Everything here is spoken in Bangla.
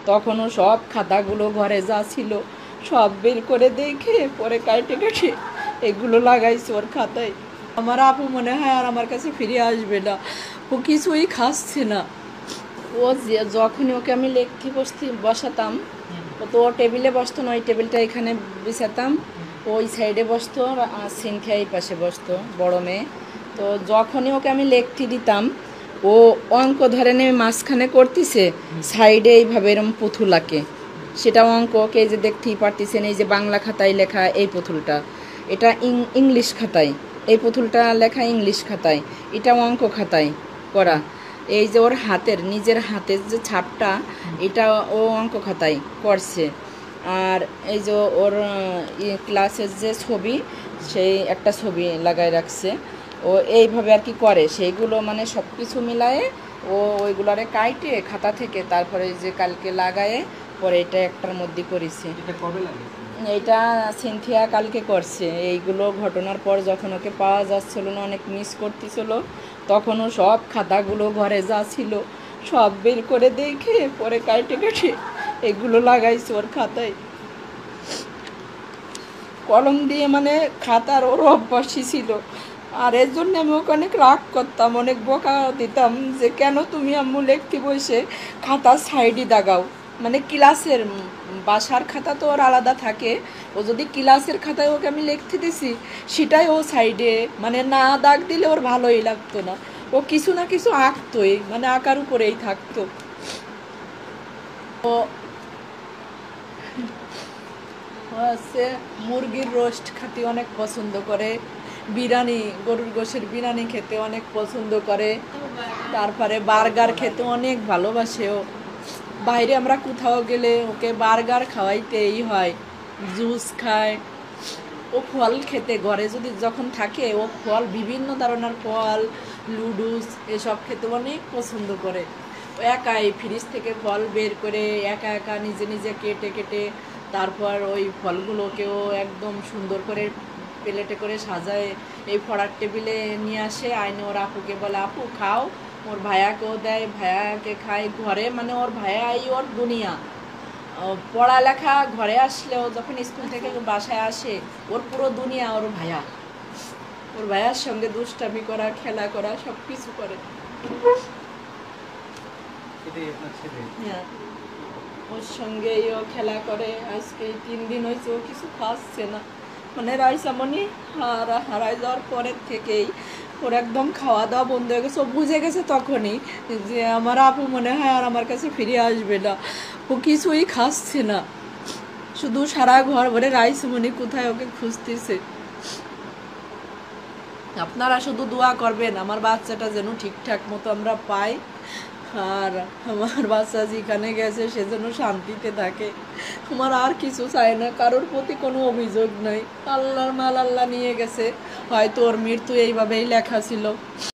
তখনও সব খাতাগুলো ঘরে যা ছিল সব বের করে দেখে পরে কাটে কাটে এগুলো লাগাইছে ওর খাতায়। আমার আপু মনে হয় আর আমার কাছে ফিরে আসবে না, ও কিছুই খাচ্ছে না। ও যখনই ওকে আমি লেখতে বসাতাম, ও তো ও টেবিলে বসতো না, ওই টেবিলটা এখানে বিছাতাম, ওই সাইডে বসতো আর সিনথিয়া এই পাশে বসতো, বড় মেয়ে। তো যখনই ওকে আমি লেখতে দিতাম, ও অঙ্ক ধরে নেমে মাঝখানে করতেছে, সাইডে এইভাবে এরম পুতুল আঁকে। সেটা অঙ্ক ওকে এই যে দেখতেই পারতেছেন, এই যে বাংলা খাতায় লেখা এই পুতুলটা, এটা ইংলিশ খাতায়, এই পুতুলটা লেখা ইংলিশ খাতায়, এটা অঙ্ক খাতায় করা। এই যে ওর হাতের নিজের হাতের যে ছাপটা, এটা ও অঙ্ক খাতায় করছে। আর এই যে ওর ক্লাসের যে ছবি, সেই একটা ছবি লাগায় রাখছে। ও এইভাবে আর কি করে, সেইগুলো মানে সব কিছু মিলায়ে ও ওইগুলারে কাইটে খাতা থেকে তারপরে যে কালকে লাগায়ে পরে এটা একটার মধ্যে করেছে। এইটা সিনথিয়া কালকে করছে। এইগুলো ঘটনার পর যখন ওকে পাওয়া যাচ্ছিল না, অনেক মিস করতেছিল, তখনও সব খাতাগুলো ঘরে যা ছিল সব বের করে দেখে পরে কাটে কাটে এগুলো লাগাইছে ওর খাতায়। কলম দিয়ে মানে খাতার ওর অভ্যাসই ছিল। আর এর জন্য আমি ওকে অনেক রাগ করতাম, অনেক বকা দিতাম যে কেন তুমি আম্মু লিখতে বসে খাতার সাইডে দাগাও। মানে ক্লাসের বাসার খাতা তো ওর আলাদা থাকে, ও যদি ক্লাসের খাতায় ওকে আমি লিখতে দিছি, সেটাই ও সাইডে মানে না দাগ দিলে ওর ভালোই লাগতো না। ও কিছু না কিছু আঁকতোই, মানে আঁকার উপরেই থাকতো। ও হচ্ছে মুরগির রোস্ট খেতে অনেক পছন্দ করে, বিরিয়ানি, গরুর গোশের বিরিয়ানি খেতে অনেক পছন্দ করে, তারপরে বার্গার খেতে অনেক ভালোবাসে ও। বাইরে আমরা কোথাও গেলে ওকে বার্গার খাওয়াইতেই হয়, জুস খায়। ও ফল খেতে, ঘরে যদি যখন থাকে ও ফল, বিভিন্ন ধরনের ফল, লুডুস এসব খেতে অনেক পছন্দ করে। ও একাই ফ্রিজ থেকে ফল বের করে একা একা নিজে নিজে কেটে কেটে তারপর ওই ফলগুলোকেও একদম সুন্দর করে প্লেটে করে সাজায় এই পড়ার টেবিলে নিয়ে আসে, আইনে ওর আপুকে বলে আপু খাও, ওর ভাইয়াকেও দেয়, ভাইয়াকে খায়। ঘরে মানে ওর ভাইয়াই ওর দুনিয়া। পড়ালেখা ঘরে আসলেও যখন স্কুল থেকে বাসায় আসে, ওর পুরো দুনিয়া ওর ভাইয়া। ওর ভাইয়ার সঙ্গে দুষ্টামি করা, খেলা করা, সব কিছু করে। হ্যাঁ, ওর সঙ্গেই ও খেলা করে। আজকে 3 দিন হয়েছে ও কিছু খাচ্ছে না, মানে রাইসামণি হারাই যাওয়ার পরের থেকেই ওর একদম খাওয়া দাওয়া বন্ধ হয়ে গেছে। ও বুঝে গেছে তখনই যে আমার আপু মনে হয় আর আমার কাছে ফিরে আসবে না, ও কিছুই খাচ্ছে না, শুধু সারা ঘর ভরে রাইসামণি কোথায় ওকে খুঁজতেছে। আপনারা শুধু দোয়া করবেন আমার বাচ্চাটা যেন ঠিকঠাক মতো আমরা পাই, আর আমার বাচ্চা যেখানে গেছে সে যেন শান্তিতে থাকে। আমার আর কিছু চাই না, কারোর প্রতি কোনো অভিযোগ নাই। আল্লাহর মাল আল্লাহ নিয়ে গেছে, হয়তো ওর মৃত্যু এইভাবেই লেখা ছিল।